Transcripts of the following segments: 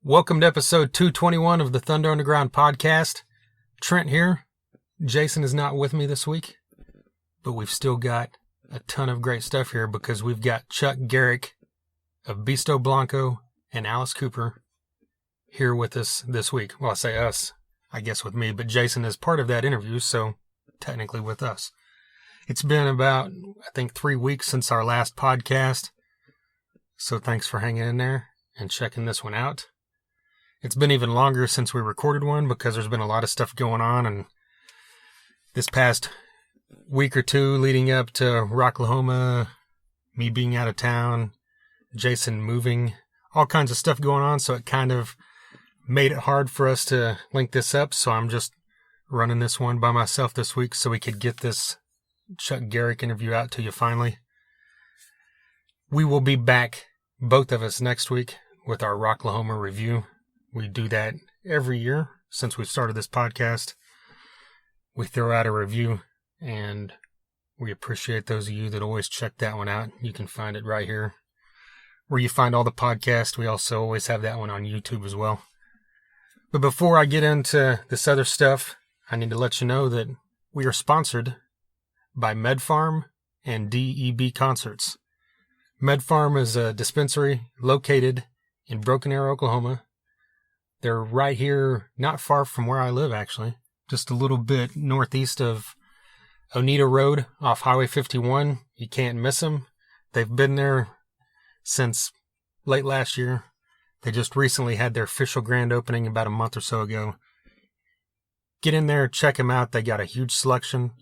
Welcome to episode 221 of the Thunder Underground podcast. Trent here. Jason is not with me this week, but we've still got a ton of great stuff here because we've got Chuck Garric of Beasto, Blanco, and Alice Cooper here with us this week. Well, I say us, I guess with me, but Jason is part of that interview, so technically with us. It's been about, I think, 3 weeks since our last podcast, so thanks for hanging in there and checking this one out. It's been even longer since we recorded one because there's been a lot of stuff going on, and this past week or two leading up to Rocklahoma, me being out of town, Jason moving, all kinds of stuff going on, so it kind of made it hard for us to link this up, so I'm just running this one by myself this week so we could get this Chuck Garric interview out to you finally. We will be back, both of us, next week with our Rocklahoma review. We do that every year since we started this podcast. We throw out a review, and we appreciate those of you that always check that one out. You can find it right here where you find all the podcasts. We also always have that one on YouTube as well. But before I get into this other stuff, I need to let you know that we are sponsored by MedFarm and DEB Concerts. MedFarm is a dispensary located in Broken Arrow, Oklahoma. They're right here, not far from where I live, actually. Just a little bit northeast of Oneida Road off Highway 51. You can't miss them. They've been there since late last year. They just recently had their official grand opening about a month or so ago. Get in there, check them out. They got a huge selection.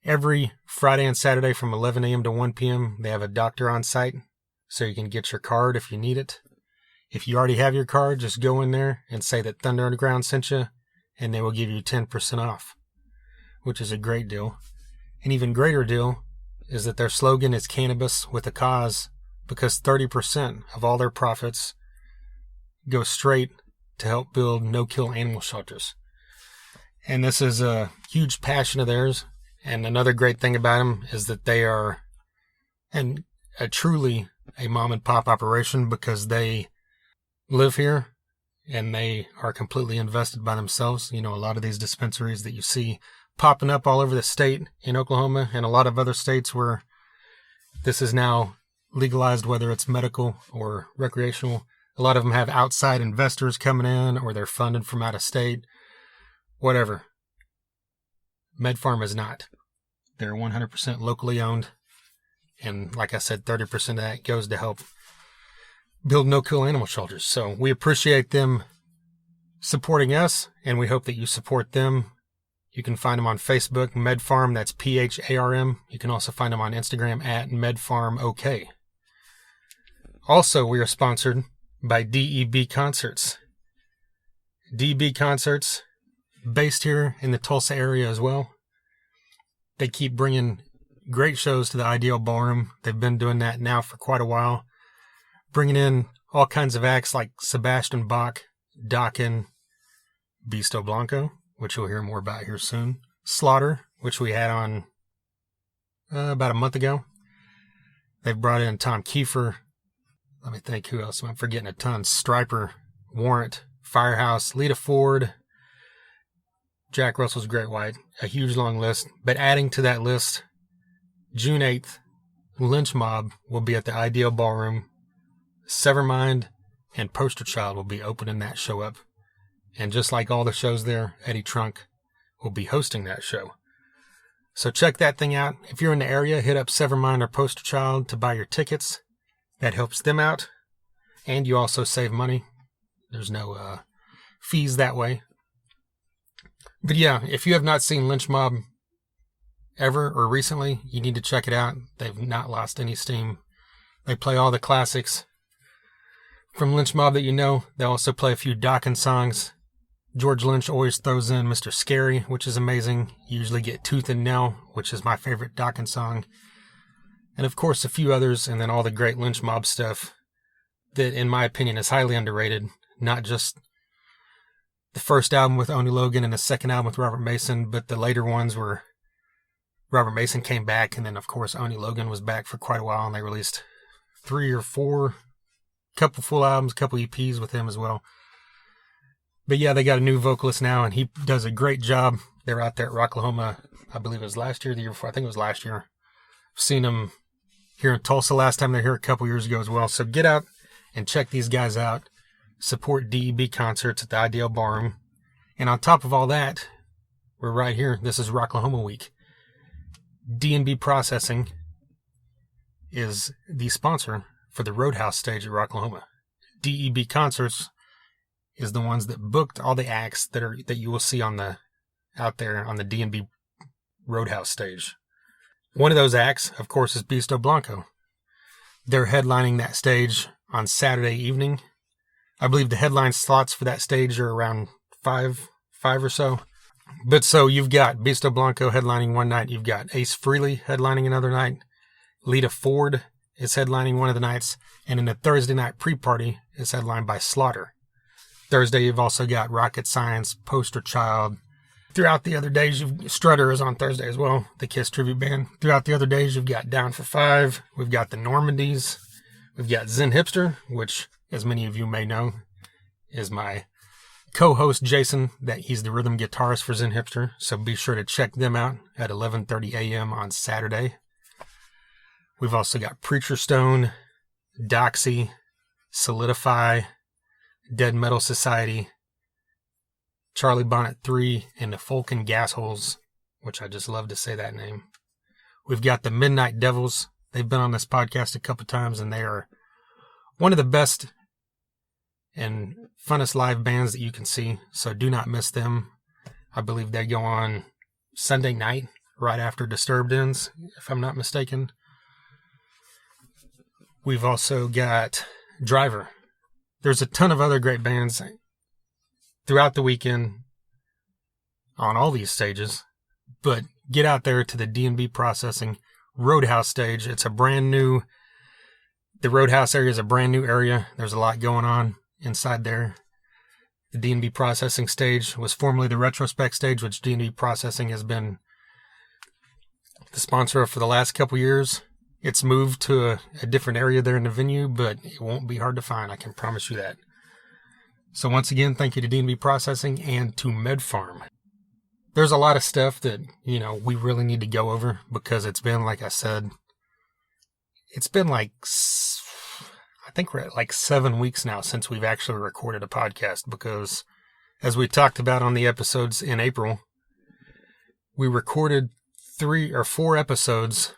Every Friday and Saturday from 11 a.m. to 1 p.m., they have a doctor on site, so you can get your card if you need it. If you already have your card, just go in there and say that Thunder Underground sent you, and they will give you 10% off, which is a great deal. An even greater deal is that their slogan is Cannabis with a Cause, because 30% of all their profits go straight to help build no-kill animal shelters. And this is a huge passion of theirs, and another great thing about them is that they are truly a mom-and-pop operation because they live here, and they are completely invested by themselves. You know, a lot of these dispensaries that you see popping up all over the state in Oklahoma and a lot of other states where this is now legalized, whether it's medical or recreational. A lot of them have outside investors coming in, or they're funded from out of state, whatever. MedFarm is not. They're 100% locally owned, and like I said, 30% of that goes to help build no-kill animal shelters. So we appreciate them supporting us, and we hope that you support them. You can find them on Facebook, MedFarm, that's PHARM. You can also find them on Instagram at MedFarmOK. Also, we are sponsored by DEB Concerts. DEB Concerts, based here in the Tulsa area as well. They keep bringing great shows to the Ideal Ballroom. They've been doing that now for quite a while, bringing in all kinds of acts like Sebastian Bach, Dokken, Beasto, Blanco, which you'll hear more about here soon, Slaughter, which we had on about a month ago. They've brought in Tom Kiefer. Let me think, who else? I'm forgetting a ton. Striper, Warrant, Firehouse, Lita Ford, Jack Russell's Great White. A huge long list. But adding to that list, June 8th, Lynch Mob will be at the Ideal Ballroom. Severmind and Poster Child will be opening that show up. And just like all the shows there, Eddie Trunk will be hosting that show. So check that thing out. If you're in the area, hit up Severmind or Poster Child to buy your tickets. That helps them out. And you also save money. There's no fees that way. But yeah, if you have not seen Lynch Mob ever or recently, you need to check it out. They've not lost any steam. They play all the classics from Lynch Mob that you know. They also play a few Dokken songs. George Lynch always throws in Mr. Scary, which is amazing. You usually get Tooth and Nail, which is my favorite Dokken song. And of course a few others, and then all the great Lynch Mob stuff that, in my opinion, is highly underrated. Not just the first album with Oni Logan and the second album with Robert Mason, but the later ones where Robert Mason came back, and then of course Oni Logan was back for quite a while, and they released 3 or 4 couple full albums, couple EPs with him as well. But yeah, they got a new vocalist now, and he does a great job. They're out there at Rocklahoma, I believe it was last year, the year before. I think it was last year. I've seen them here in Tulsa last time. They're here a couple years ago as well. So get out and check these guys out. Support DEB concerts at the Ideal Ballroom. And on top of all that, we're right here. This is Rocklahoma Week. D&B Processing is the sponsor for the Roadhouse stage at Rocklahoma. DEB Concerts is the ones that booked all the acts that you will see out there on the D&B Roadhouse stage. One of those acts, of course, is Beasto Blanco. They're headlining that stage on Saturday evening. I believe the headline slots for that stage are around five or so. But so you've got Beasto Blanco headlining one night. You've got Ace Frehley headlining another night. Lita Ford is headlining one of the nights. And in the Thursday night pre-party is headlined by Slaughter. Thursday, you've also got Rocket Science, Poster Child. Throughout the other days, Strutter is on Thursday as well, the Kiss tribute band. Throughout the other days, you've got Down for Five. We've got the Normandies. We've got Zen Hipster, which, as many of you may know, is my co-host Jason. That he's the rhythm guitarist for Zen Hipster. So be sure to check them out at 11:30 a.m. on Saturday. We've also got Preacher Stone, Doxy, Solidify, Dead Metal Society, Charlie Bonnet 3, and the Folk and Gas Holes, which I just love to say that name. We've got the Midnight Devils. They've been on this podcast a couple times, and they are one of the best and funnest live bands that you can see, so do not miss them. I believe they go on Sunday night, right after Disturbed ends, if I'm not mistaken. We've also got Driver. There's a ton of other great bands throughout the weekend on all these stages, but get out there to the D&B Processing Roadhouse stage. It's a brand new, the Roadhouse area is a brand new area. There's a lot going on inside there. The D&B Processing stage was formerly the Retrospect stage, which D&B Processing has been the sponsor of for the last couple years. It's moved to a different area there in the venue, but it won't be hard to find. I can promise you that. So once again, thank you to D&B Processing and to MedFarm. There's a lot of stuff that, we really need to go over because it's been, like I said, it's been I think we're at 7 weeks now since we've actually recorded a podcast because as we talked about on the episodes in April, we recorded 3 or 4 episodes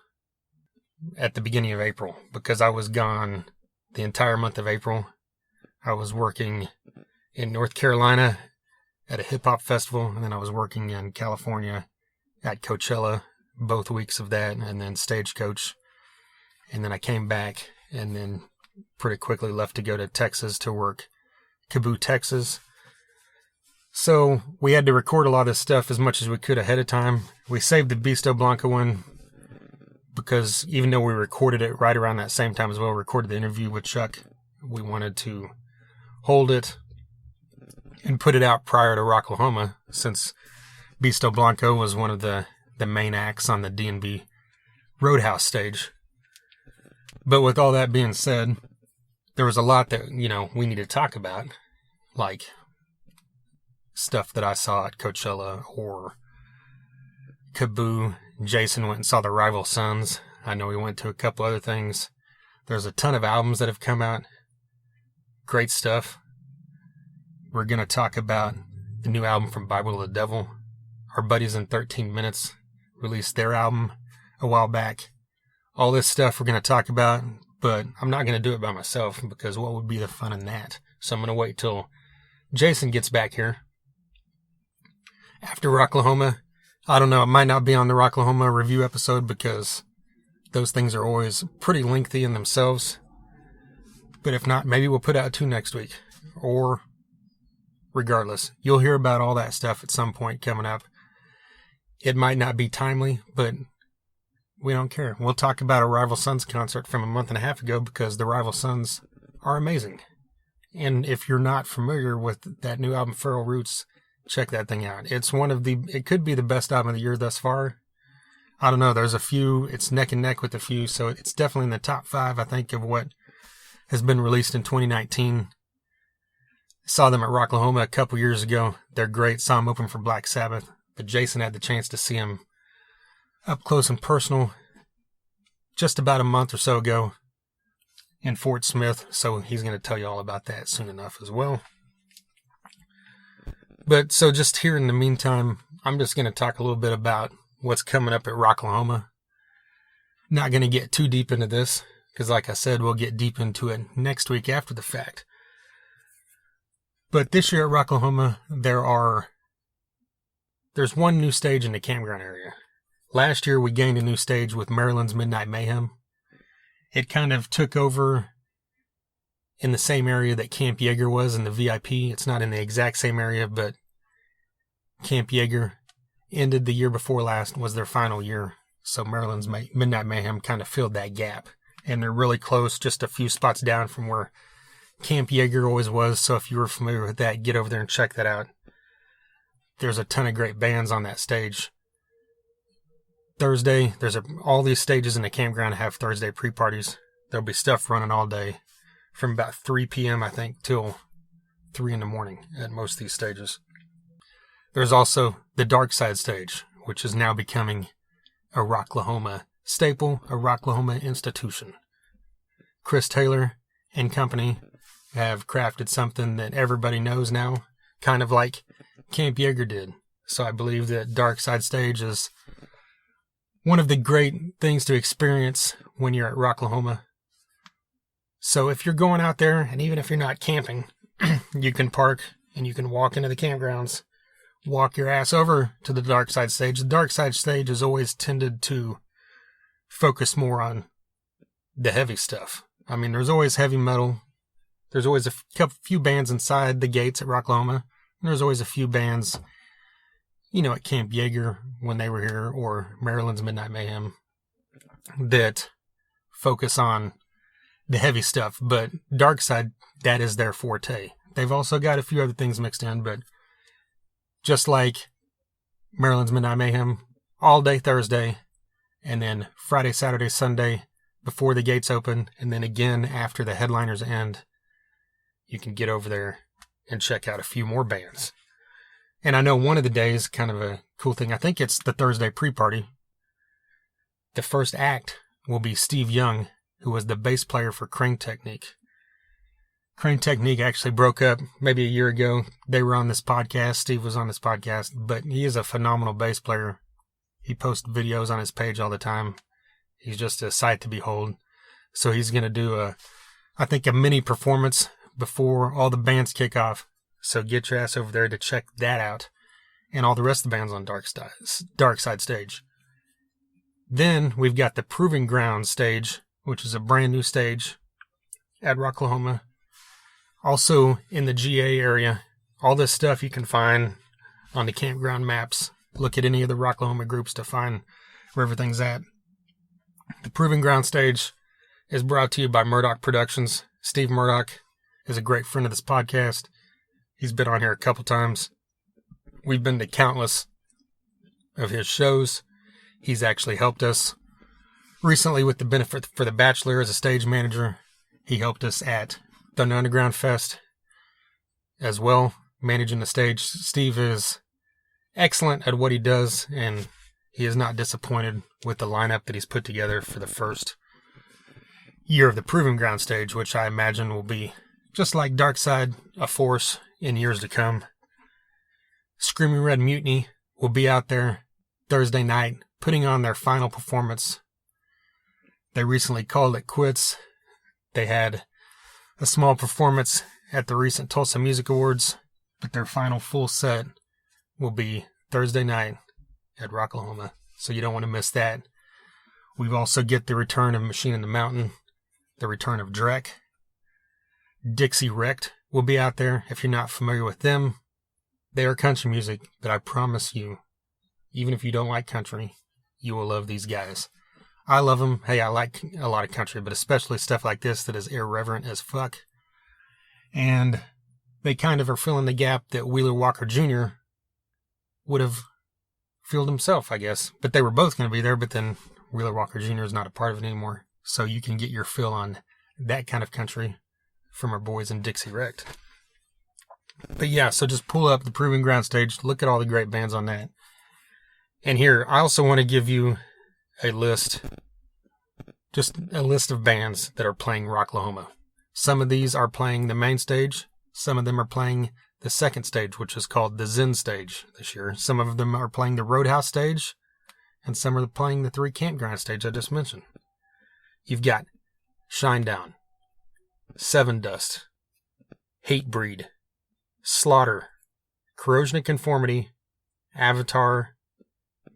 at the beginning of April because I was gone the entire month of April. I was working in North Carolina at a hip-hop festival, and then I was working in California at Coachella, both weeks of that, and then Stagecoach. And then I came back and then pretty quickly left to go to Texas to work Kaboo, Texas. So we had to record a lot of this stuff as much as we could ahead of time. We saved the Beasto Blanco one because even though we recorded it right around that same time as well, recorded the interview with Chuck, we wanted to hold it and put it out prior to Rocklahoma since Beasto Blanco was one of the main acts on the D&B Roadhouse stage. But with all that being said, there was a lot that, we need to talk about, like stuff that I saw at Coachella or Kaboo. Jason went and saw the Rival Sons. I know he went to a couple other things. There's a ton of albums that have come out. Great stuff. We're going to talk about the new album from Bible of the Devil. Our buddies in 13 Minutes released their album a while back. All this stuff we're going to talk about, but I'm not going to do it by myself because what would be the fun in that? So I'm going to wait till Jason gets back here. After Rocklahoma, I don't know, it might not be on the Rocklahoma review episode because those things are always pretty lengthy in themselves. But if not, maybe we'll put out 2 next week. Or, regardless, you'll hear about all that stuff at some point coming up. It might not be timely, but we don't care. We'll talk about a Rival Sons concert from a month and a half ago because the Rival Sons are amazing. And if you're not familiar with that new album, Feral Roots, check that thing out. It could be the best album of the year thus far. I don't know, there's a few, it's neck and neck with a few, so it's definitely in the top 5, I think, of what has been released in 2019. Saw them at Rocklahoma a couple years ago. They're great. Saw them open for Black Sabbath. But Jason had the chance to see them up close and personal just about a month or so ago in Fort Smith. So he's going to tell you all about that soon enough as well. But so just here in the meantime, I'm just going to talk a little bit about what's coming up at Rocklahoma. Not going to get too deep into this because, like I said, we'll get deep into it next week after the fact. But this year at Rocklahoma, there's one new stage in the campground area. Last year, we gained a new stage with Maryland's Midnight Mayhem. It kind of took over in the same area that Camp Jaeger was in the VIP. It's not in the exact same area, but Camp Jaeger ended the year before last, was their final year. So Maryland's Midnight Mayhem kind of filled that gap. And they're really close, just a few spots down from where Camp Jaeger always was. So if you were familiar with that, get over there and check that out. There's a ton of great bands on that stage. Thursday, all these stages in the campground have Thursday pre-parties. There'll be stuff running all day from about 3 p.m., I think, till 3 in the morning at most of these stages. There's also the Dark Side stage, which is now becoming a Rocklahoma staple, a Rocklahoma institution. Chris Taylor and company have crafted something that everybody knows now, kind of like Camp Jaeger did. So I believe that Dark Side stage is one of the great things to experience when you're at Rocklahoma. So if you're going out there, and even if you're not camping, you can park and you can walk into the campgrounds, walk your ass over to the Dark Side stage. The Dark Side stage has always tended to focus more on the heavy stuff. I mean, there's always heavy metal. There's always a few bands inside the gates at Rocklahoma. And there's always a few bands, at Camp Jaeger when they were here, or Maryland's Midnight Mayhem, that focus on the heavy stuff. But Dark Side, that is their forte. They've also got a few other things mixed in, but just like Maryland's Midnight Mayhem, all day Thursday, and then Friday, Saturday, Sunday before the gates open, and then again after the headliners end, you can get over there and check out a few more bands. And I know one of the days, kind of a cool thing, I think it's the Thursday pre-party. The first act will be Steve Young, who was the bass player for Crane Technique. Crane Technique actually broke up maybe a year ago. They were on this podcast. Steve was on this podcast, but he is a phenomenal bass player. He posts videos on his page all the time. He's just a sight to behold. So he's going to do I think a mini performance before all the bands kick off. So get your ass over there to check that out. And all the rest of the bands on Dark Side stage. Then we've got the Proving Ground stage, which is a brand new stage at Rocklahoma. Also in the GA area. All this stuff you can find on the campground maps. Look at any of the Rocklahoma groups to find where everything's at. The Proving Ground stage is brought to you by Murdoch Productions. Steve Murdoch is a great friend of this podcast. He's been on here a couple times. We've been to countless of his shows. He's actually helped us recently with the Benefit for the Bachelor as a stage manager. He helped us at Thunder Underground Fest as well, managing the stage. Steve is excellent at what he does, and he is not disappointed with the lineup that he's put together for the first year of the Proving Ground stage, which I imagine will be, just like Dark Side, a force in years to come. Screaming Red Mutiny will be out there Thursday night, putting on their final performance. They recently called it quits. They had a small performance at the recent Tulsa Music Awards, but their final full set will be Thursday night at Rocklahoma, so you don't want to miss that. We've also get the return of Machine in the Mountain, the return of Drek. Dixie Wrecked will be out there. If you're not familiar with them, they are country music, but I promise you, even if you don't like country, you will love these guys. I love them. Hey, I like a lot of country, but especially stuff like this that is irreverent as fuck. And they kind of are filling the gap that Wheeler Walker Jr. would have filled himself, I guess. But they were both going to be there, but then Wheeler Walker Jr. is not a part of it anymore. So you can get your fill on that kind of country from our boys in Dixie Wrecked. But yeah, so just pull up the Proving Ground stage. Look at all the great bands on that. And here, I also want to give you a list, just a list of bands that are playing Rocklahoma. Some of these are playing the main stage. Some of them are playing the second stage, which is called the Zen stage this year. Some of them are playing the Roadhouse stage, and some are playing the 3 Campground stage I just mentioned. You've got Shinedown, Seven Dust, Hatebreed, Slaughter, Corrosion of Conformity, Avatar,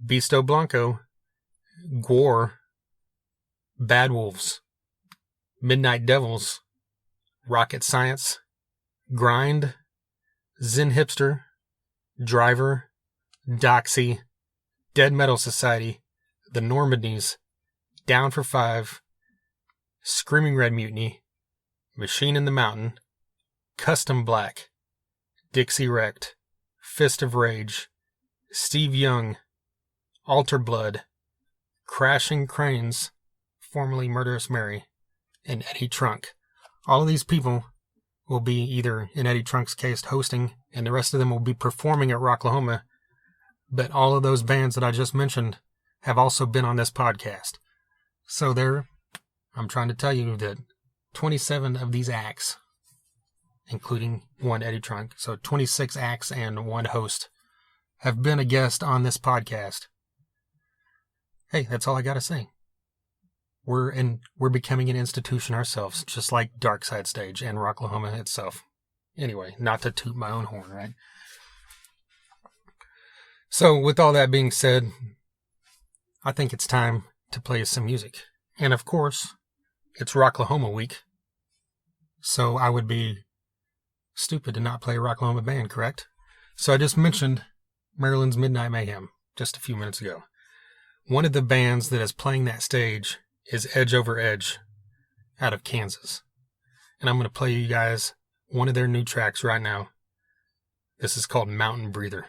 Beasto Blanco, Gwar, Bad Wolves, Midnight Devils, Rocket Science, Grind, Zen Hipster, Driver, Doxy, Dead Metal Society, The Normandies, Down for Five, Screaming Red Mutiny, Machine in the Mountain, Custom Black, Dixie Wrecked, Fist of Rage, Steve Young, Alter Blood, Crashing Cranes, formerly Murderous Mary, and Eddie Trunk. All of these people will be either, in Eddie Trunk's case, hosting, and the rest of them will be performing at Rocklahoma. But all of those bands that I just mentioned have also been on this podcast. So I'm trying to tell you that 27 of these acts, including one Eddie Trunk, so 26 acts and one host, have been a guest on this podcast. Hey, that's all I gotta say. We're becoming an institution ourselves, just like Dark Side Stage and Rocklahoma itself. Anyway, not to toot my own horn, right? So, with all that being said, I think it's time to play some music. And of course, it's Rocklahoma week. So I would be stupid to not play a Rocklahoma band, correct? So I just mentioned Maryland's Midnight Mayhem just a few minutes ago. One of the bands that is playing that stage is Edge Over Edge out of Kansas. And I'm going to play you guys one of their new tracks right now. This is called Mountain Breather.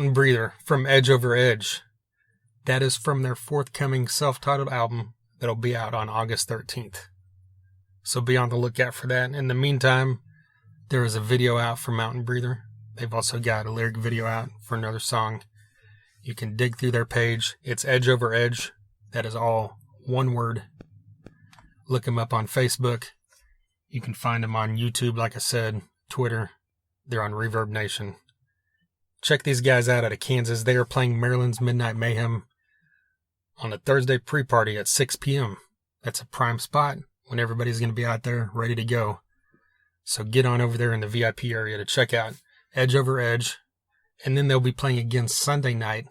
Mountain Breather from Edge Over Edge. That is from their forthcoming self-titled album that'll be out on August 13th. So be on the lookout for that. In the meantime, there is a video out for Mountain Breather. They've also got a lyric video out for another song. You can dig through their page. It's Edge Over Edge. That is all one word. Look them up on Facebook. You can find them on YouTube, like I said, Twitter. They're on Reverb Nation. Check these guys out of Kansas. They are playing Maryland's Midnight Mayhem on a Thursday pre-party at 6 p.m. That's a prime spot when everybody's going to be out there ready to go. So get on over there in the VIP area to check out Edge Over Edge. And then they'll be playing again Sunday night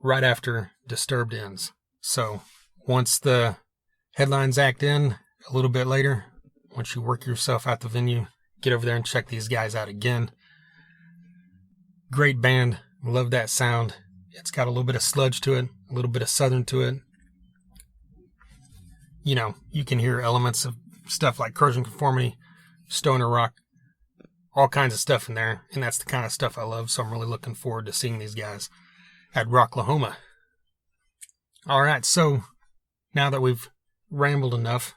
right after Disturbed ends. So once the headlines act in a little bit later, once you work yourself out the venue, get over there and check these guys out again. Great band. Love that sound. It's got a little bit of sludge to it, a little bit of southern to it. You know, you can hear elements of stuff like Corrosion Conformity, stoner rock, all kinds of stuff in there. And that's the kind of stuff I love. So I'm really looking forward to seeing these guys at Rocklahoma. All right. So now that we've rambled enough,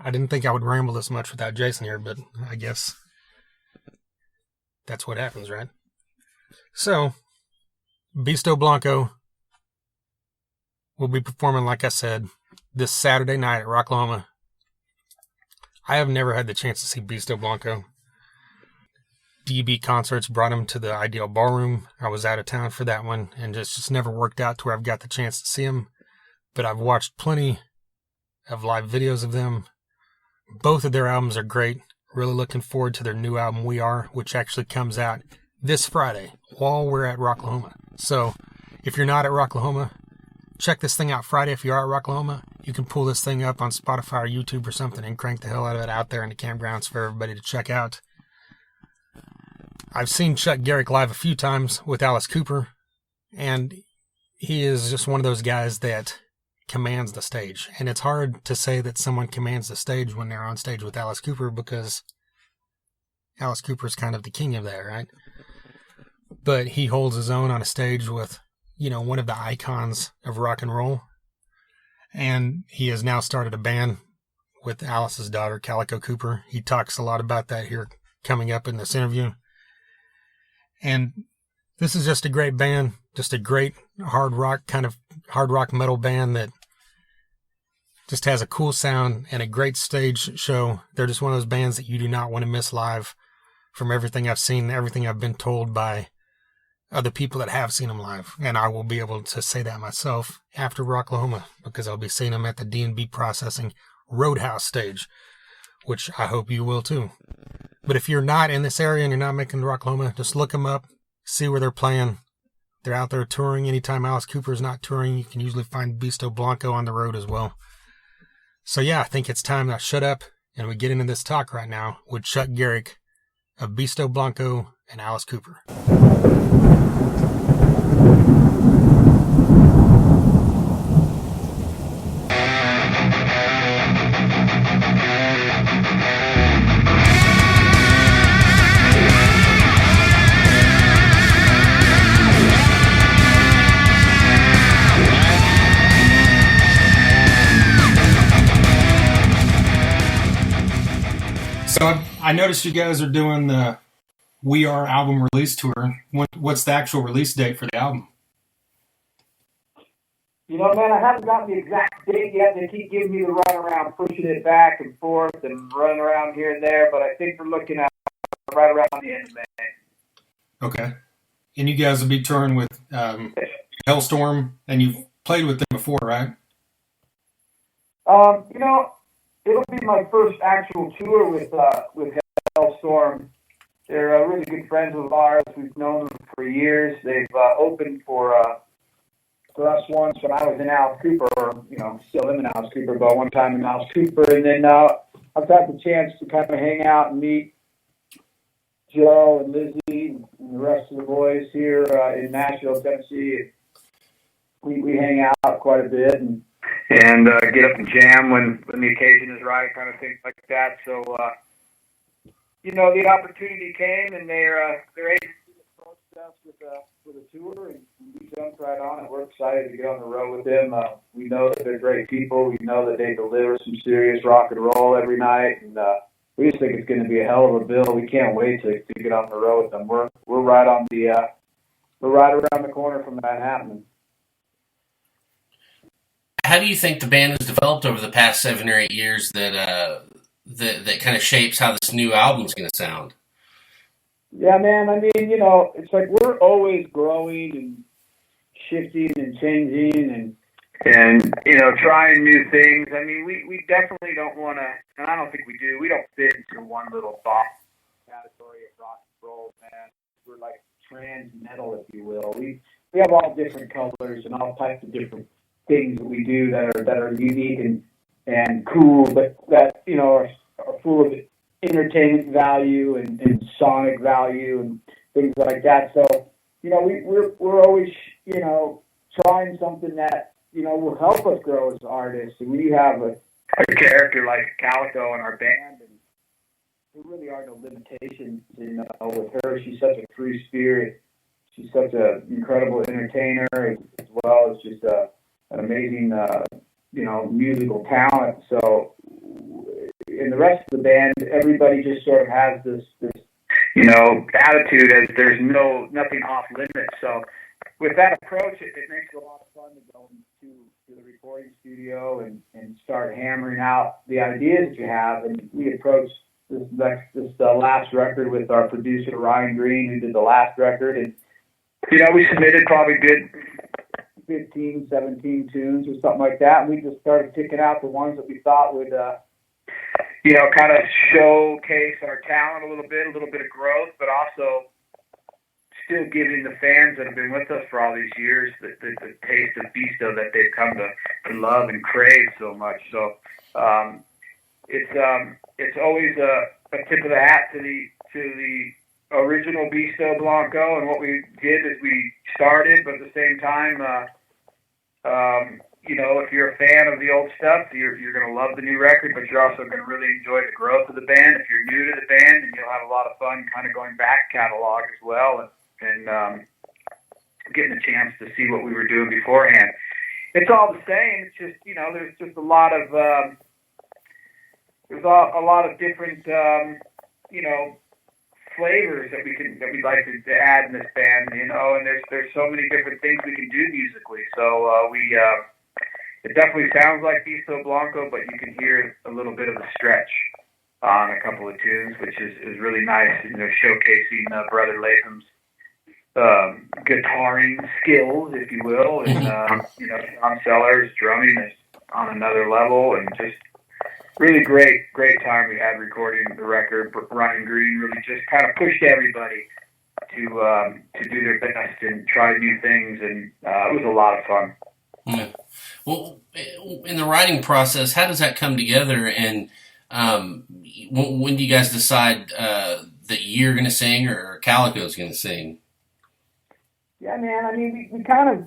I didn't think I would ramble this much without Jason here, but I guess that's what happens, right? So, Beasto Blanco will be performing, like I said, this Saturday night at Rocklahoma. I have never had the chance to see Beasto Blanco. DB Concerts brought him to the Ideal Ballroom. I was out of town for that one, and just never worked out to where I've got the chance to see him. But I've watched plenty of live videos of them. Both of their albums are great. Really looking forward to their new album, We Are, which actually comes out this Friday while we're at Rocklahoma. So if you're not at Rocklahoma, check this thing out Friday. If you are at Rocklahoma, you can pull this thing up on Spotify or YouTube or something and crank the hell out of it out there in the campgrounds for everybody to check out. I've seen Chuck Garric live a few times with Alice Cooper, and he is just one of those guys that commands the stage. And it's hard to say that someone commands the stage when they're on stage with Alice Cooper, because Alice Cooper's kind of the king of that, right? But he holds his own on a stage with, you know, one of the icons of rock and roll. And he has now started a band with Alice's daughter, Calico Cooper. He talks a lot about that here coming up in this interview. And this is just a great band, just a great hard rock metal band that just has a cool sound and a great stage show. They're just one of those bands that you do not want to miss live. From everything I've seen, everything I've been told by other people that have seen them live. And I will be able to say that myself after Rocklahoma, because I'll be seeing them at the D&B Processing Roadhouse stage, which I hope you will too. But if you're not in this area and you're not making Rocklahoma, just look them up, see where they're playing. They're out there touring. Anytime Alice Cooper is not touring, you can usually find Beasto Blanco on the road as well. So yeah, I think it's time to shut up and we get into this talk right now with Chuck Garric of Beasto Blanco and Alice Cooper. So I noticed you guys are doing the We Are album release tour. What's the actual release date for the album? You know, man, I haven't got the exact date yet. They keep giving me the runaround, pushing it back and forth and running around here and there, but I think we're looking at right around the end of May. Okay. And you guys will be touring with Hellstorm, and you've played with them before, right? You know, it'll be my first actual tour with Hellstorm. They're really good friends of ours. We've known them for years. They've opened for us once when I was in Alice Cooper, or, you know, still am in Alice Cooper, but one time in Alice Cooper. And then I've got the chance to kind of hang out and meet Joe and Lizzie and the rest of the boys here in Nashville, Tennessee. We hang out quite a bit and get up and jam when the occasion is right, kind of things like that. So, you know, the opportunity came, and their agency approached us with a tour, and we jumped right on it. We're excited to get on the road with them. We know that they're great people. We know that they deliver some serious rock and roll every night, and we just think it's going to be a hell of a bill. We can't wait to get on the road with them. We're right on the we're right around the corner from that happening. How do you think the band has developed over the past 7 or 8 years that kind of shapes how this new album's going to sound? Yeah, man. I mean, it's like we're always growing and shifting and changing and trying new things. I mean, we definitely don't want to, and I don't think we do. We don't fit into one little box category of rock and roll, man. We're like trans metal, if you will. We have all different colors and all types of different things that we do that are unique and cool, but that are full of entertainment value and sonic value and things like that. So we're always trying something that will help us grow as artists. And we have a character like Calico in our band, and there really are no limitations with her. She's such a free spirit. She's such an incredible entertainer as well as just an amazing musical talent. So in the rest of the band, everybody just sort of has this attitude as there's nothing off limits. So with that approach, it makes it a lot of fun to go to the recording studio and start hammering out the ideas that you have. And we approached this last record with our producer Ryan Green, who did the last record, and we submitted probably good 15, 17 tunes or something like that. And we just started picking out the ones that we thought would kind of showcase our talent a little bit of growth, but also still giving the fans that have been with us for all these years the taste of Beasto that they've come to love and crave so much. So it's always a tip of the hat to the original Beasto Blanco, and what we did is we started, but at the same time, if you're a fan of the old stuff, you're going to love the new record, but you're also going to really enjoy the growth of the band. If you're new to the band, and you'll have a lot of fun kind of going back catalog as well, and getting a chance to see what we were doing beforehand. It's all the same. It's just there's just a lot of different flavors that we'd like to add in this band, and there's so many different things we can do musically. So it definitely sounds like Beasto Blanco, but you can hear a little bit of a stretch on a couple of tunes, which is really nice. Showcasing Brother Latham's guitaring skills, if you will, and Tom Sellers' drumming is on another level, and just really great time we had recording the record. Ryan Green really just kind of pushed everybody to do their best and try new things, and it was a lot of fun. Yeah. Well, in the writing process, how does that come together? And when do you guys decide that you're going to sing or Calico's going to sing? Yeah, man. I mean, we kind of.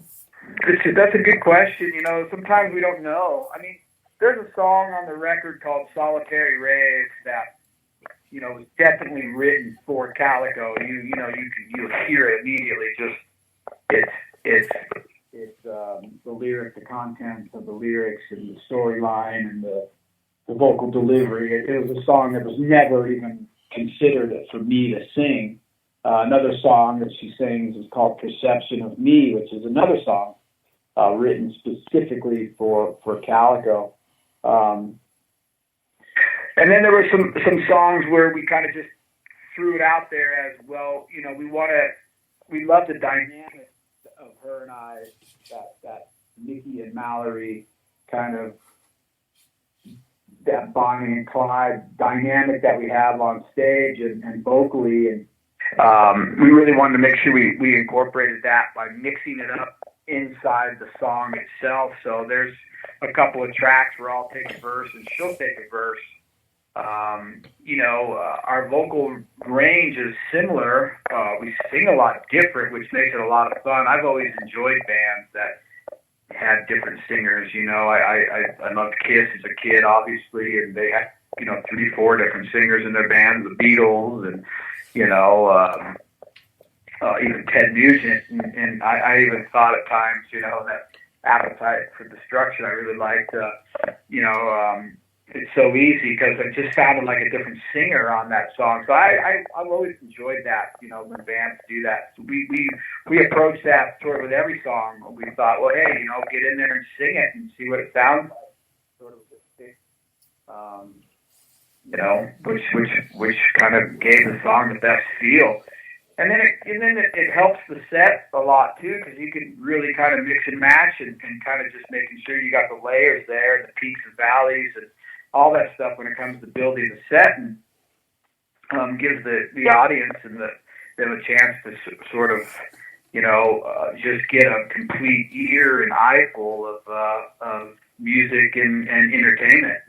That's a good question. Sometimes we don't know. I mean, there's a song on the record called "Solitary Rave" that was definitely written for Calico. You'll hear it immediately. Just it's the lyric, the content of the lyrics, and the storyline, and the vocal delivery. It was a song that was never even considered for me to sing. Another song that she sings is called "Perception of Me," which is another song written specifically for Calico. And then there were some songs where we kind of just threw it out there as well. We love the dynamic of her and I, that Nikki and Mallory kind of, that Bonnie and Clyde dynamic that we have on stage and vocally. And we really wanted to make sure we incorporated that by mixing it up inside the song itself. So there's a couple of tracks where I'll take a verse and she'll take a verse. Our vocal range is similar. We sing a lot different, which makes it a lot of fun. I've always enjoyed bands that had different singers. I loved Kiss as a kid, obviously, and they had 3-4 different singers in their band. The Beatles, and even Ted Nugent, and I even thought at times, that Appetite for Destruction I really liked. It's So Easy, because it just sounded like a different singer on that song. So I've always enjoyed that, when bands do that. So we approach that sort of with every song. We thought, well, hey, get in there and sing it and see what it sounds like. Sort of which kind of gave the song the best feel. And then it helps the set a lot too, because you can really kind of mix and match and kind of just making sure you got the layers there, and the peaks and valleys and all that stuff when it comes to building the set, and gives the audience and them a chance to sort of just get a complete ear and eye full of music and entertainment.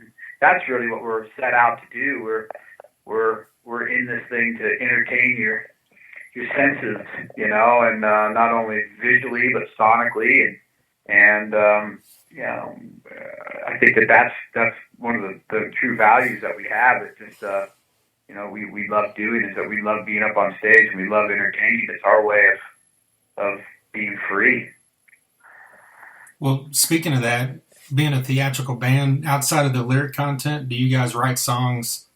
That's really what we're set out to do. We're in this thing to entertain your senses, and not only visually but sonically, and I think that's one of the true values that we have. It's just we love doing is that we love being up on stage, and we love entertaining. It's our way of being free. Well, speaking of that, being a theatrical band, outside of the lyric content, do you guys write songs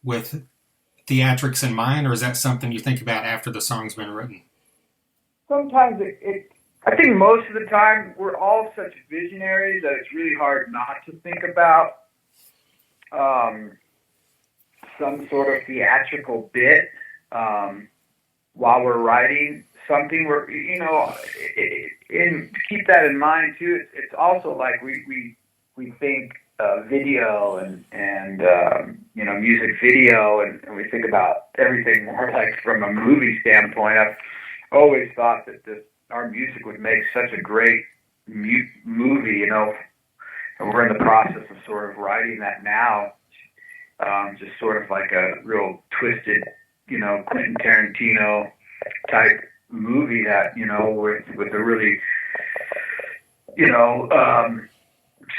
with theatrics in mind, or is that something you think about after the song's been written? Sometimes I think most of the time we're all such visionaries that it's really hard not to think about some sort of theatrical bit while we're writing something. We're and keep that in mind too. It's also like we think video and music video, and we think about everything more like from a movie standpoint. I've always thought that our music would make such a great movie, and we're in the process of sort of writing that now. Just sort of like a real twisted, Quentin Tarantino type movie that, with a really,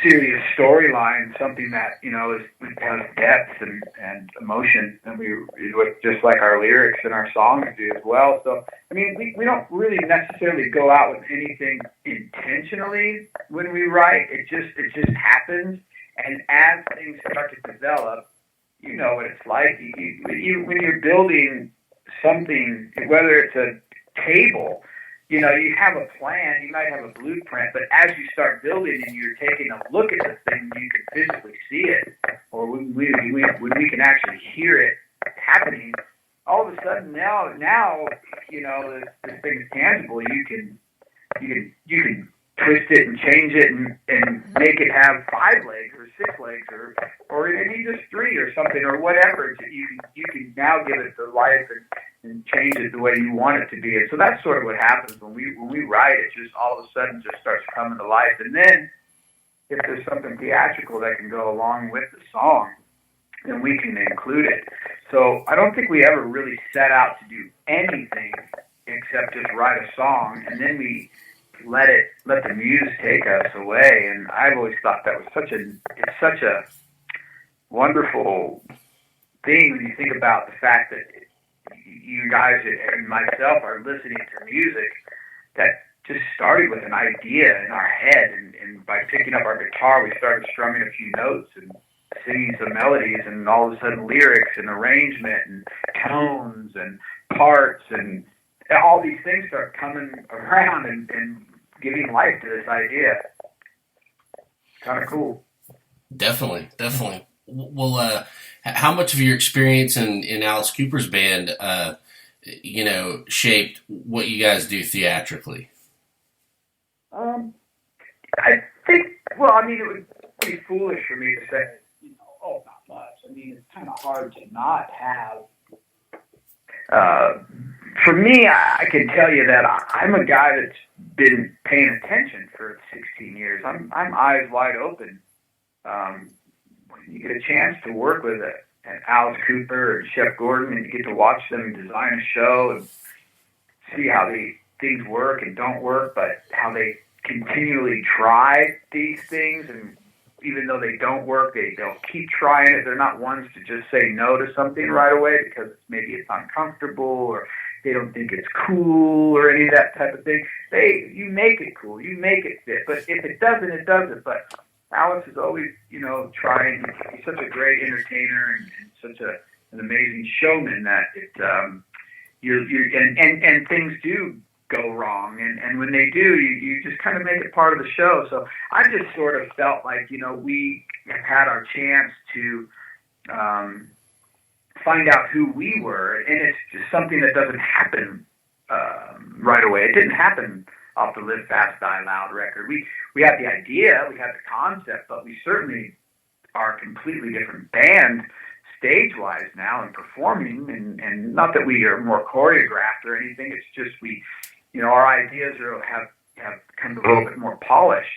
serious storyline, something that, has depth and emotion, and just like our lyrics and our songs do as well. So, I mean, we don't really necessarily go out with anything intentionally when we write. It just happens, and as things start to develop, you know what it's like. When you're building something, whether it's a table, you have a plan, you might have a blueprint, but as you start building and you're taking a look at the thing, you can physically see it, or when we can actually hear it happening, all of a sudden now, this thing is tangible. You can twist it and change it and make it have 5 legs or 6 legs or maybe just 3 or something or whatever. You can now give it the life and change it the way you want it to be. And so that's sort of what happens when we write. It just all of a sudden just starts coming to life. And then if there's something theatrical that can go along with the song, then we can include it. So I don't think we ever really set out to do anything except just write a song, and then we let the muse take us away. And I've always thought that was such a wonderful thing when you think about the fact that you guys and myself are listening to music that just started with an idea in our head, and by picking up our guitar, we started strumming a few notes and singing some melodies, and all of a sudden lyrics and arrangement and tones and parts and all these things start coming around and giving life to this idea. Kind of cool. Definitely. Well, how much of your experience in Alice Cooper's band, shaped what you guys do theatrically? I think, it would be foolish for me to say, not much. I mean, it's kind of hard to not have. For me, I can tell you that I'm a guy that's been paying attention for 16 years. I'm eyes wide open. When you get a chance to work with Alice Cooper and Chef Gordon, and you get to watch them design a show and see how things work and don't work, but how they continually try these things, and even though they don't work, they'll keep trying it. They're not ones to just say no to something right away because maybe it's uncomfortable or they don't think it's cool or any of that type of thing. You make it cool, you make it fit. But if it doesn't, it doesn't. But Alex is always, trying. He's such a great entertainer and such an amazing showman that and things do go wrong, and when they do, you just kind of make it part of the show. So I just sort of felt like we have had our chance to find out who we were, and it's just something that doesn't happen right away. It didn't happen off the Live Fast Die Loud record. We had the idea, we had the concept, but we certainly are a completely different band stage-wise now and performing, and not that we are more choreographed or anything. It's just our ideas have come a little bit more polished.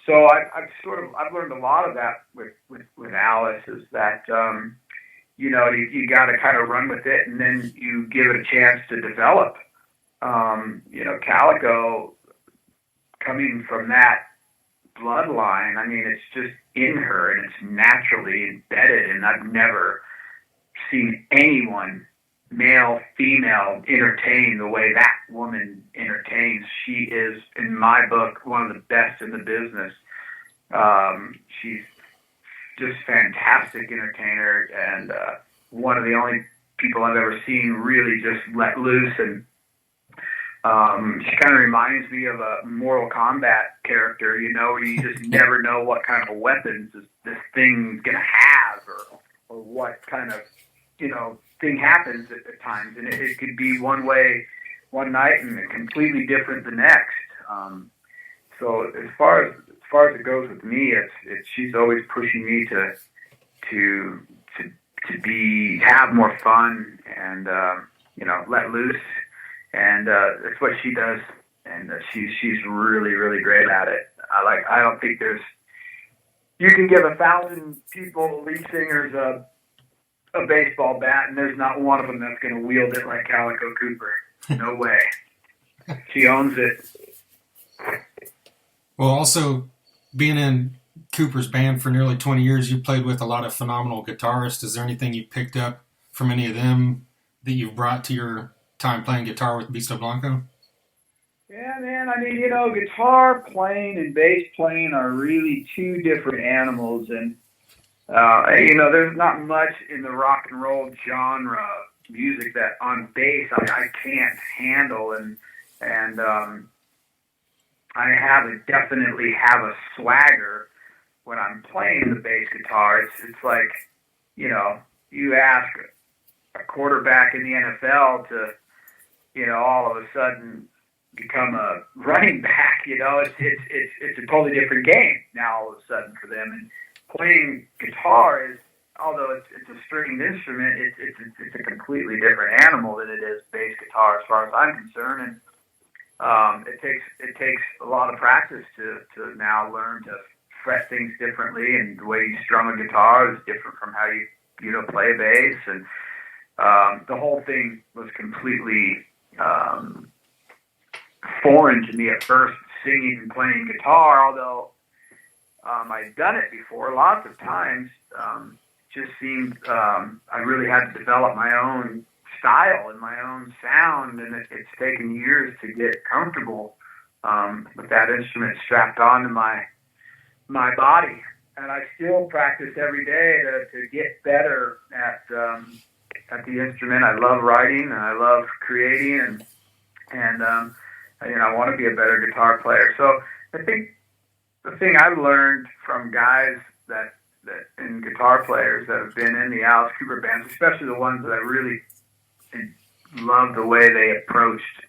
So I've learned a lot of that with Alice, is that you got to kind of run with it, and then you give it a chance to develop. Calico, coming from that bloodline, I mean, it's just in her and it's naturally embedded, and I've never seen anyone, male, female, entertain the way that woman entertains. She is, in my book, one of the best in the business. She's just fantastic entertainer, and one of the only people I've ever seen really just let loose. And she kind of reminds me of a Mortal Kombat character, where you just never know what kind of weapons this thing's going to have, or what kind of, thing happens at times. And it could be one way one night and completely different the next. So as far as it goes with me, she's always pushing me to have more fun and, let loose. And that's what she does, and she's really, really great at it. I don't think you can give 1,000 people, lead singers, a baseball bat, and there's not one of them that's going to wield it like Calico Cooper. No way. She owns it. Well, also, being in Cooper's band for nearly 20 years, you played with a lot of phenomenal guitarists. Is there anything you picked up from any of them that you've brought to your time playing guitar with Beasto Blanco? Yeah, man. I mean, guitar playing and bass playing are really two different animals, and there's not much in the rock and roll genre music that on bass I can't handle, and I definitely have a swagger when I'm playing the bass guitar. It's like, you ask a quarterback in the NFL to, all of a sudden become a running back. It's a totally different game now all of a sudden for them. And playing guitar is, although it's a stringed instrument, it's a completely different animal than it is bass guitar as far as I'm concerned. And it takes a lot of practice to now learn to fret things differently, and the way you strum a guitar is different from how you play bass. And the whole thing was completely foreign to me at first, singing and playing guitar, although I'd done it before lots of times. Just seemed I really had to develop my own style and my own sound, and it's taken years to get comfortable with that instrument strapped onto my body. And I still practice every day to get better at the instrument. I love writing and I love creating, and I want to be a better guitar player. So I think the thing I've learned from guys that and guitar players that have been in the Alice Cooper bands, especially the ones that I really love the way they approached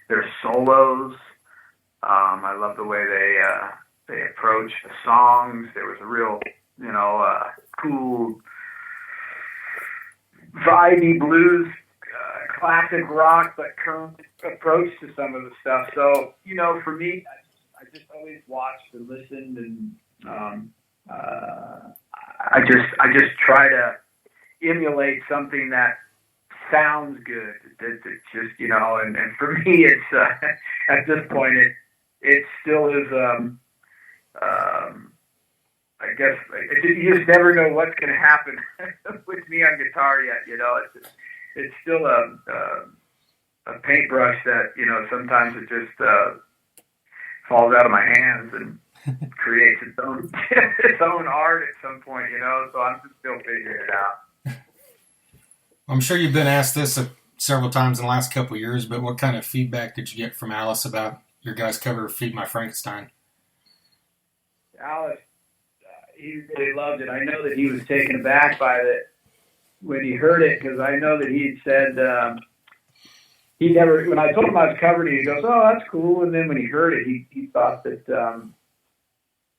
their solos. I love the way they approached the songs. There was a real, cool, vibey blues, classic rock, but current approach to some of the stuff. So, for me, I just always watched and listened, and I just try to emulate something that sounds good. That just, and for me, it's at this point, it still is. I guess you just never know what's going to happen with me on guitar yet. It's still a paintbrush that, sometimes it just falls out of my hands and creates its own its own art at some point, So I'm just still figuring it out. I'm sure you've been asked this several times in the last couple of years, but what kind of feedback did you get from Alice about your guys' cover of "Feed My Frankenstein"? Alice, he really loved it. I know that he was taken aback by it when he heard it, because I know that he'd said he never. When I told him I was covering it, he goes, "Oh, that's cool." And then when he heard it, he thought that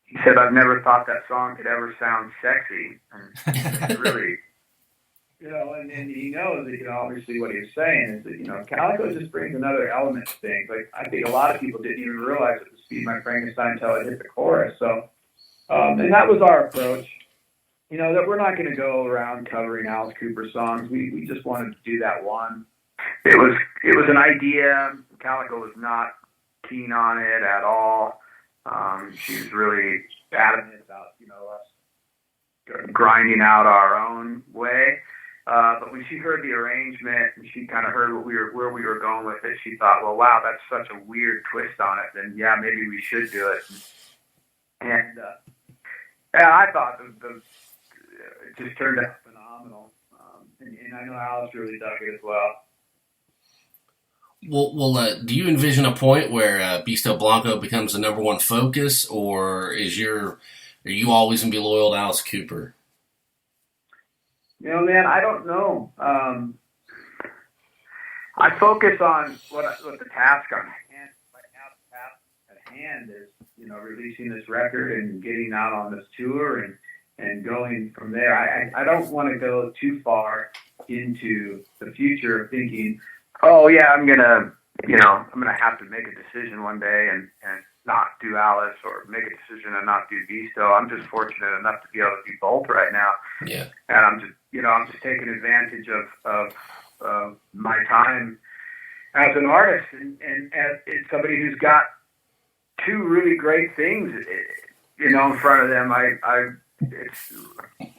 he said, "I've never thought that song could ever sound sexy." And it's really, and he knows that obviously what he was saying is that Calico just brings another element to things. Like, I think a lot of people didn't even realize it was "Feed My Frankenstein" until it hit the chorus. So, and that was our approach. That we're not going to go around covering Alice Cooper songs. We just wanted to do that one. It was an idea. Calico was not keen on it at all. She was really adamant about us grinding out our own way. But when she heard the arrangement and she kind of heard where we were going with it, she thought, well, wow, that's such a weird twist on it. Then yeah, maybe we should do it. And I thought it just turned out phenomenal. And I know Alice really dug it as well. Well, do you envision a point where Beasto Blanco becomes the number one focus, or are you always going to be loyal to Alice Cooper? Man, I don't know. I focus on what the task on hand right now. The task at hand is releasing this record and getting out on this tour and going from there. I don't want to go too far into the future thinking, oh yeah, I'm gonna have to make a decision one day and not do Alice, or make a decision and not do Beasto. I'm just fortunate enough to be able to do both right now. Yeah. And I'm just taking advantage of my time as an artist and as somebody who's got two really great things, in front of them.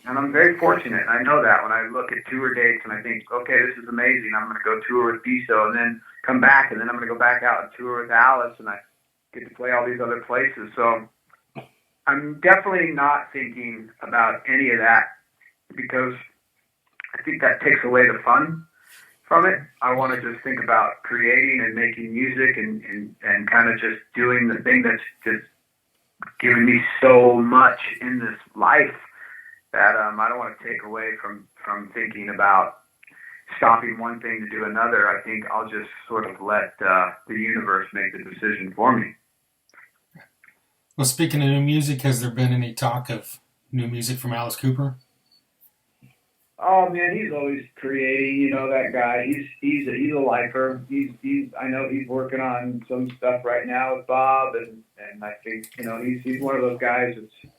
And I'm very fortunate. And I know that when I look at tour dates and I think, okay, this is amazing. I'm going to go tour with Beasto and then come back, and then I'm going to go back out and tour with Alice, and I get to play all these other places. So I'm definitely not thinking about any of that, because I think that takes away the fun from it. I want to just think about creating and making music and kind of just doing the thing that's just given me so much in this life that I don't want to take away from thinking about stopping one thing to do another. I think I'll just sort of let the universe make the decision for me. Well, speaking of new music, has there been any talk of new music from Alice Cooper? Oh man, he's always creating. That guy. He's a lifer. I know he's working on some stuff right now with Bob, and I think he's one of those guys that's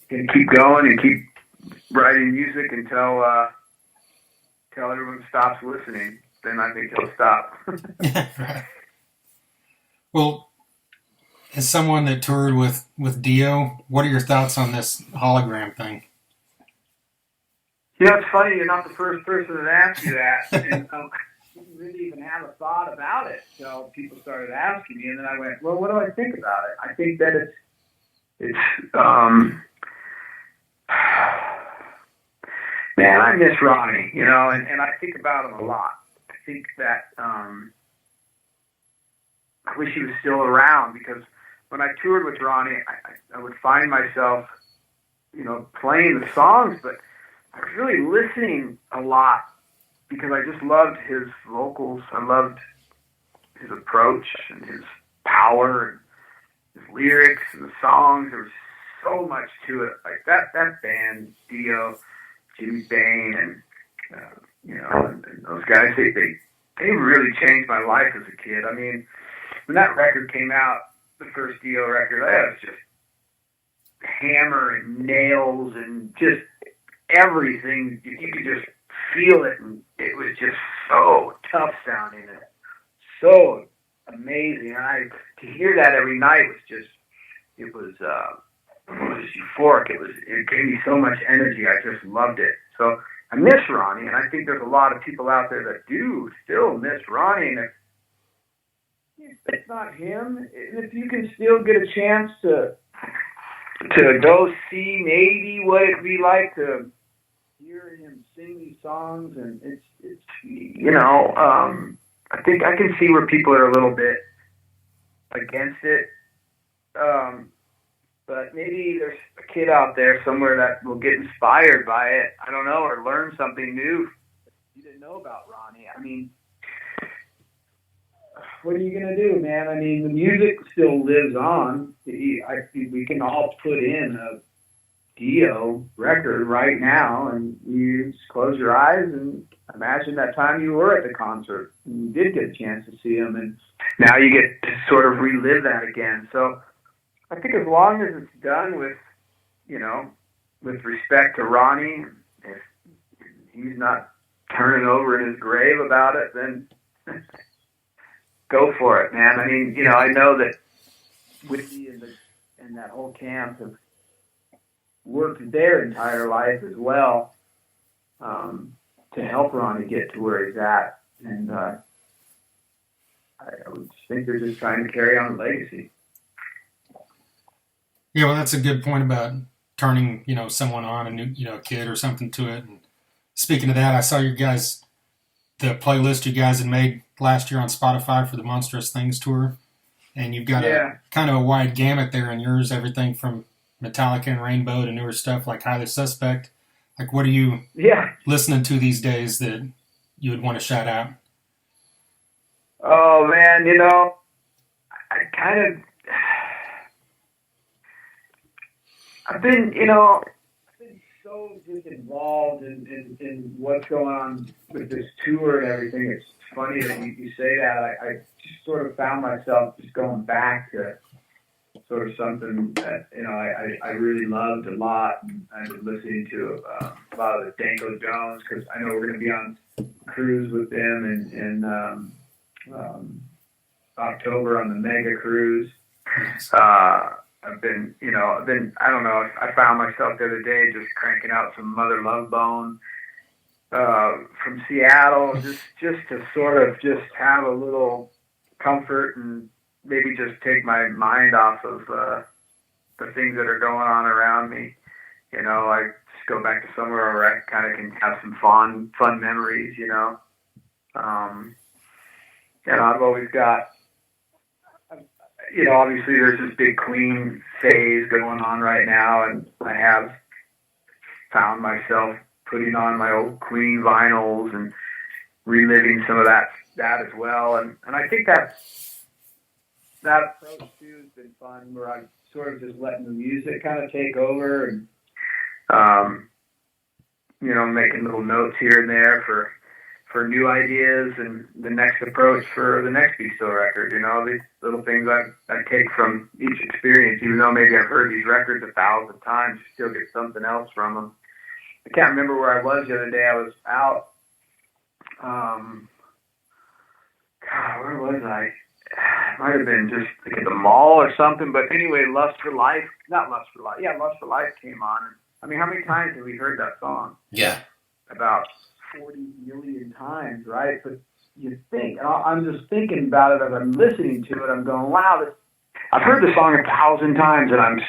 gonna keep going and keep writing music until everyone stops listening. Then I think he'll stop. Right. Well, as someone that toured with Dio, what are your thoughts on this hologram thing? It's funny, you're not the first person that asked you that. And I didn't really even have a thought about it until people started asking me, and then I went, well, what do I think about it? I think that it's man, I miss Ronnie, and I think about him a lot. I think that I wish he was still around, because when I toured with Ronnie, I would find myself, playing the songs, but I was really listening a lot because I just loved his vocals. I loved his approach and his power and his lyrics and the songs. There was so much to it. Like that band, Dio, Jimmy Bain, and and those guys, they really changed my life as a kid. I mean, when that record came out, the first Dio record, that was just hammer and nails and just everything. You could just feel it, and it was just so tough sounding and so amazing. And to hear that every night it was euphoric. It gave me so much energy. I just loved it. So I miss Ronnie, and I think there's a lot of people out there that do still miss Ronnie. And it's not him. If you can still get a chance to go see maybe what it'd be like to hear him sing these songs, and it's I think I can see where people are a little bit against it. But maybe there's a kid out there somewhere that will get inspired by it. I don't know, or learn something new you didn't know about Ronnie. I mean, what are you gonna do, man? I mean, the music still lives on. I think we can all put in a Dio record right now, and you just close your eyes and imagine that time you were at the concert and you did get a chance to see him, and now you get to sort of relive that again. So I think as long as it's done with, with respect to Ronnie, if he's not turning over in his grave about it, then go for it, man. I mean, I know that Whitney and that whole camp have worked their entire life as well to help Ronnie get to where he's at. And I would think they're just trying to carry on the legacy. Yeah, well, that's a good point about turning, someone on, a kid or something to it. And speaking of that, I saw the playlist you guys had made last year on Spotify for the Monstrous Things tour. And you've got a kind of a wide gamut there in yours, everything from Metallica and Rainbow to newer stuff like Highly Suspect. Like, what are you listening to these days that you would want to shout out? Oh, man, I've been so just involved in what's going on with this tour and everything. It's funny that you say that. I just sort of found myself just going back to sort of something that, I really loved a lot. And I've been listening to a lot of the Danko Jones, because I know we're going to be on cruise with them in October on the Mega Cruise. I've been, I don't know, I found myself the other day just cranking out some Mother Love Bone from Seattle, just to sort of just have a little comfort and maybe just take my mind off of the things that are going on around me. I just go back to somewhere where I kind of can have some fun memories, I've always got, obviously there's this big Queen phase going on right now, and I have found myself putting on my old Queen vinyls and reliving some of that as well. And I think that approach too has been fun, where I'm sort of just letting the music kind of take over and, making little notes here and there for new ideas and the next approach for the next Beasto record. These little things I take from each experience, even though maybe I've heard these records 1,000 times, you still get something else from them. I can't remember where I was the other day. I was out, where was I? It might have been just like at the mall or something, but anyway, Lust for Life came on. I mean, how many times have we heard that song? Yeah. About 40 million times, right? But you think, and I'm just thinking about it as I'm listening to it, I'm going, wow, I've heard the song 1,000 times, and I'm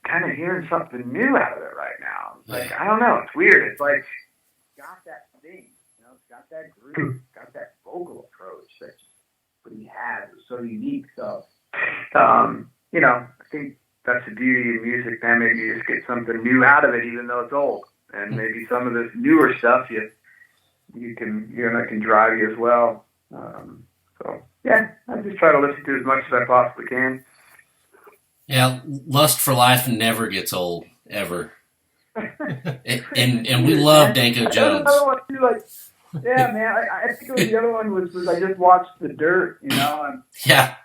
kind of hearing something new out of it right now. Like, I don't know, it's weird. It's like, it's got that thing, it's got that groove, it's got that vocal approach that what he has is so unique. So, I think that's the beauty of music, man. Maybe you just get something new out of it, even though it's old. And maybe some of this newer stuff you can drive you as well. So yeah, I just try to listen to as much as I possibly can. Yeah, Lust for Life never gets old, ever. and we love Danko Jones. Another one too, yeah, man. I think it was the other one was I just watched The Dirt. Yeah.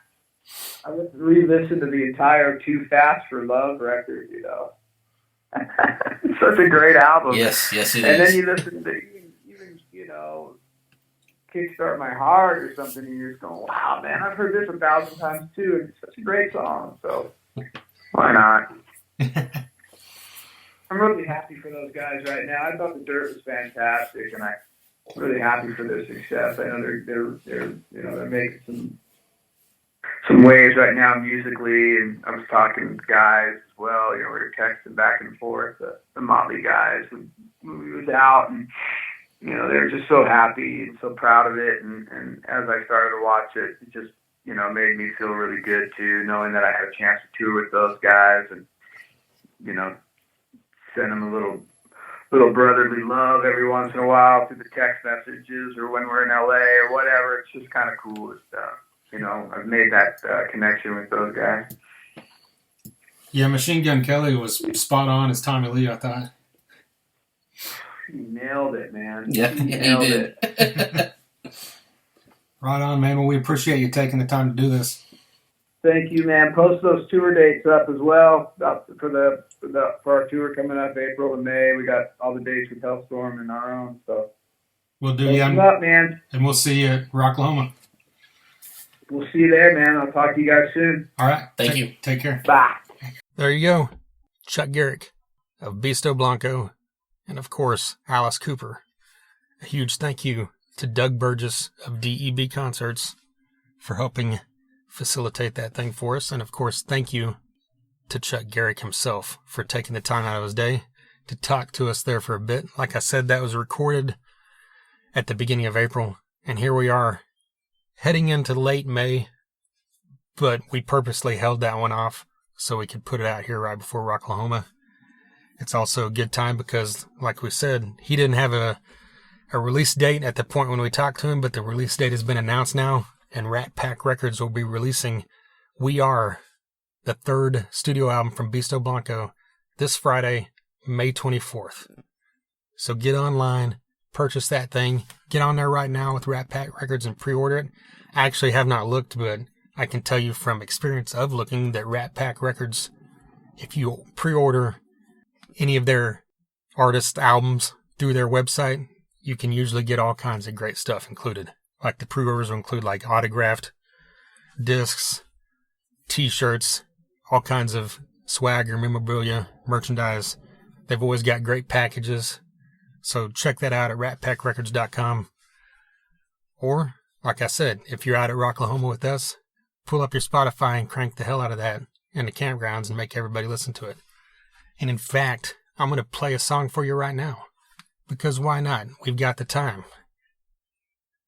I re-listened to the entire Too Fast for Love record. It's such a great album. Yes, it is. And then you listen to even Kickstart My Heart or something, and you're just going, wow, man, I've heard this 1,000 times too, and it's such a great song. So why not? I'm really happy for those guys right now. I thought The Dirt was fantastic, and really happy for their success. I know they're making some waves right now musically, and I was talking with guys as well. We were texting back and forth. The Motley guys, we was out, and they're just so happy and so proud of it. And as I started to watch it, it just made me feel really good too, knowing that I had a chance to tour with those guys and send them a little brotherly love every once in a while through the text messages or when we're in LA or whatever. It's just kind of cool. I've made that connection with those guys. Yeah, Machine Gun Kelly was spot on as Tommy Lee, I thought. He nailed it, man. Yeah, he did. It. Right on, man. Well, we appreciate you taking the time to do this. Thank you, man. Post those tour dates up as well for our tour coming up April and May. We got all the dates with Hellstorm and our own. So we'll do. Post them up, man. And we'll see you at Rocklahoma. We'll see you there, man. I'll talk to you guys soon. All right. Thank you. Take care. Bye. There you go. Chuck Garric of Beasto Blanco, and of course, Alice Cooper. A huge thank you to Doug Burgess of DEB Concerts for helping facilitate that thing for us. And of course, thank you to Chuck Garric himself for taking the time out of his day to talk to us there for a bit. Like I said, that was recorded at the beginning of April, and here we are heading into late May, but we purposely held that one off so we could put it out here right before Rocklahoma. It's also a good time because, like we said, he didn't have a release date at the point when we talked to him, but the release date has been announced now, and Rat Pack Records will be releasing We Are, the third studio album from Beasto Blanco, this Friday, May 24th. So get online, purchase that thing, get on there right now with Rat Pack Records and pre-order it. I actually have not looked, but I can tell you from experience of looking that Rat Pack Records, if you pre-order any of their artist albums through their website, you can usually get all kinds of great stuff included. Like the pre-orders will include like autographed discs, t-shirts, all kinds of swagger, memorabilia, merchandise. They've always got great packages. So check that out at ratpackrecords.com. Or, like I said, if you're out at Rocklahoma with us, pull up your Spotify and crank the hell out of that in the campgrounds and make everybody listen to it. And in fact, I'm going to play a song for you right now. Because why not? We've got the time.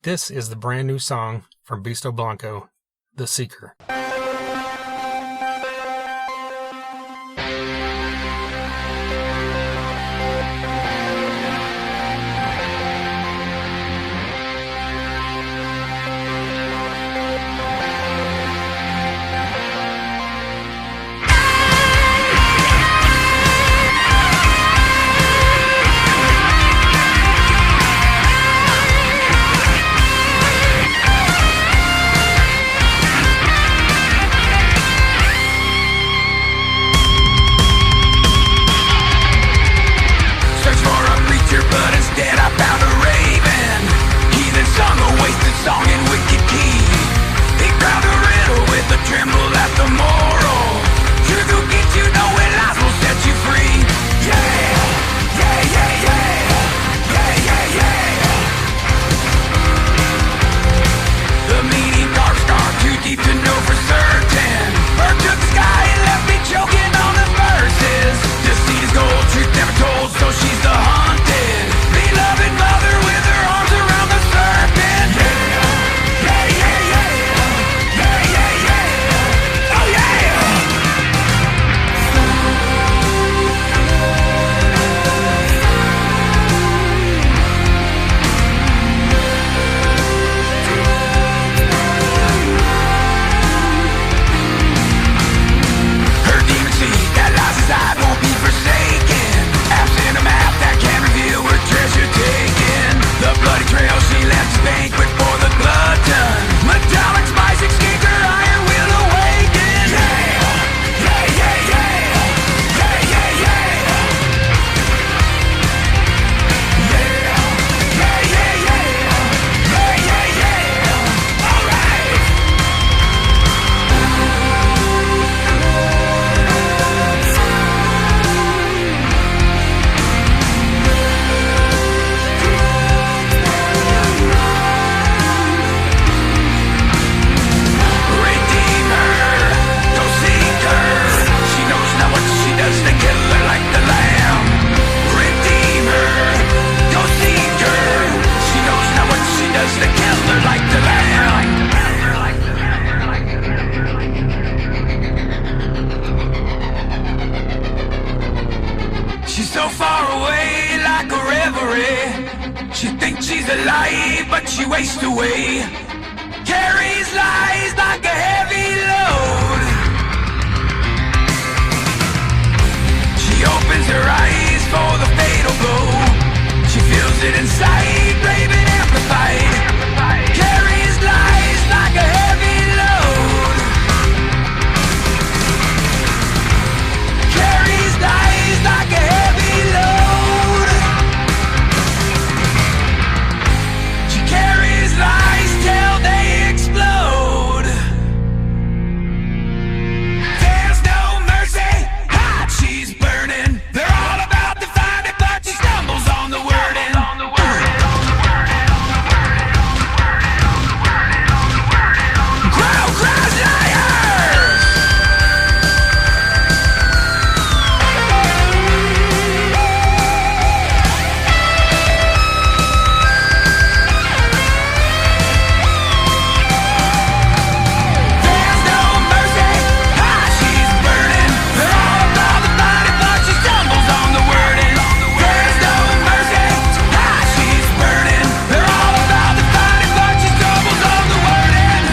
This is the brand new song from Beasto Blanco, The Seeker. away like a reverie. She thinks she's alive, but she wastes away. Carries lies like a heavy load. She opens her eyes for the fatal blow. She feels it inside, raving amplified. Carries lies like a heavy load. Carries lies like a heavy load. She carries lies till they explode. There's no mercy, hot she's burning. They're all about to find it, but she stumbles on the wording. Crowd cries liars. There's no mercy, hot she's burning. They're all about to find it, but she stumbles on the wording. There's no mercy, hot she's burning. They're all about to find it, but she stumbles on the wording.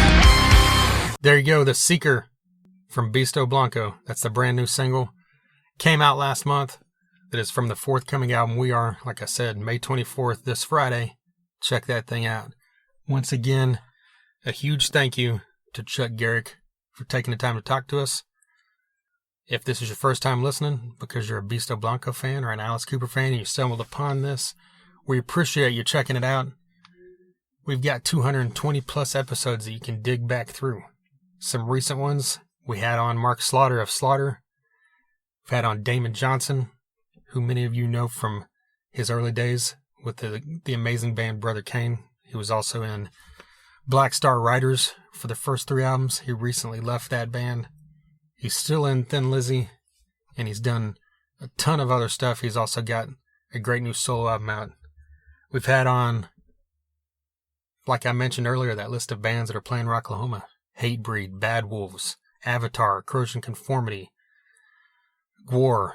There you go, The Seeker from Beasto, Blanco. That's the brand new single. Came out last month. That is from the forthcoming album We Are, like I said, May 24th, this Friday. Check that thing out. Once again, a huge thank you to Chuck Garric for taking the time to talk to us. If this is your first time listening, because you're a Beasto Blanco fan or an Alice Cooper fan and you stumbled upon this, we appreciate you checking it out. We've got 220 plus episodes that you can dig back through. Some recent ones, we had on Mark Slaughter of Slaughter. We've had on Damon Johnson, who many of you know from his early days with the amazing band Brother Kane. He was also in Black Star Riders for the first 3 albums. He recently left that band. He's still in Thin Lizzy, and he's done a ton of other stuff. He's also got a great new solo album out. We've had on, like I mentioned earlier, that list of bands that are playing Rocklahoma. Hatebreed, Bad Wolves, Avatar, Corrosion Conformity, Gwar,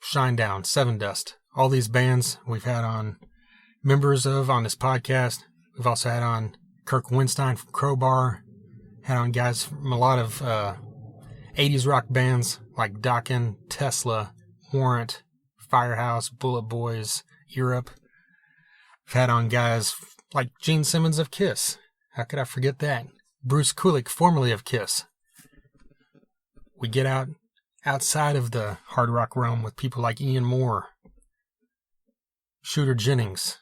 Shinedown, Seven Dust. All these bands we've had on members of on this podcast. We've also had on Kirk Winstein from Crowbar. Had on guys from a lot of 80s rock bands like Dokken, Tesla, Warrant, Firehouse, Bullet Boys, Europe. We've had on guys like Gene Simmons of Kiss. How could I forget that? Bruce Kulick, formerly of Kiss. We get outside of the hard rock realm with people like Ian Moore, Shooter Jennings.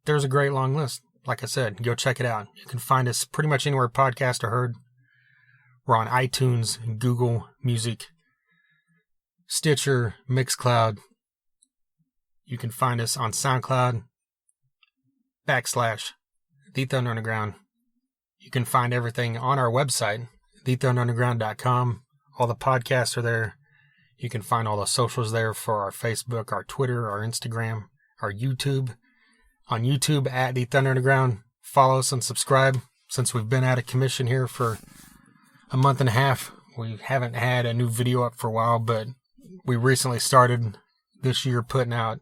There's a great long list. Like I said, go check it out. You can find us pretty much anywhere podcasts are heard. We're on iTunes, Google Music, Stitcher, Mixcloud. You can find us on SoundCloud, / The Thunder Underground. You can find everything on our website, thethunderunderground.com. All the podcasts are there. You can find all the socials there for our Facebook, our Twitter, our Instagram, our YouTube. On YouTube, at The Thunder Underground. Follow us and subscribe. Since we've been out of commission here for a month and a half, we haven't had a new video up for a while, but we recently started this year putting out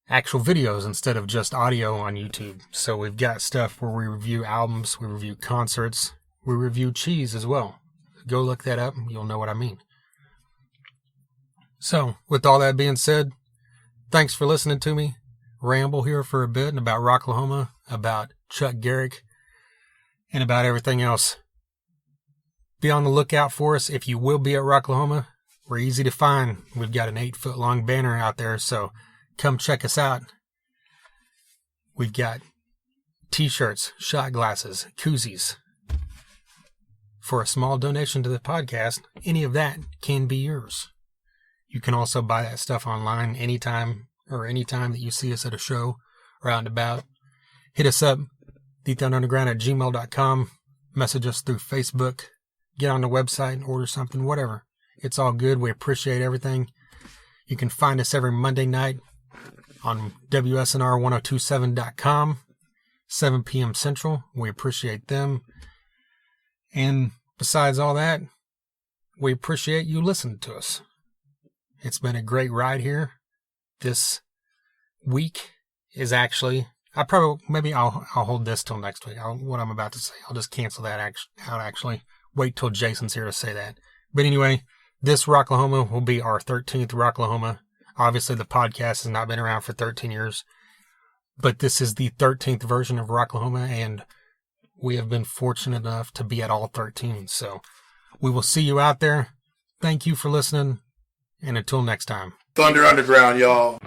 actual videos instead of just audio on YouTube. So we've got stuff where we review albums, we review concerts, we review cheese as well. Go look that up, you'll know what I mean. So, with all that being said, thanks for listening to me ramble here for a bit about Rocklahoma, about Chuck Garric, and about everything else. Be on the lookout for us if you will be at Rocklahoma. We're easy to find. We've got an 8-foot long banner out there, so come check us out. We've got t-shirts, shot glasses, koozies. For a small donation to the podcast, any of that can be yours. You can also buy that stuff online anytime that you see us at a show or out and about. Hit us up, thethunderunderground@gmail.com. Message us through Facebook. Get on the website, order something, whatever. It's all good. We appreciate everything. You can find us every Monday night on WSNR1027.com, 7 p.m. Central. We appreciate them. And besides all that, we appreciate you listening to us. It's been a great ride here. This week is actually, I'll hold this till next week. What I'm about to say, I'll just cancel that out actually. Wait till Jason's here to say that. But anyway, this Rocklahoma will be our 13th Rocklahoma. Obviously, the podcast has not been around for 13 years, but this is the 13th version of Rocklahoma, and we have been fortunate enough to be at all 13. So we will see you out there. Thank you for listening, and until next time. Thunder Underground, y'all.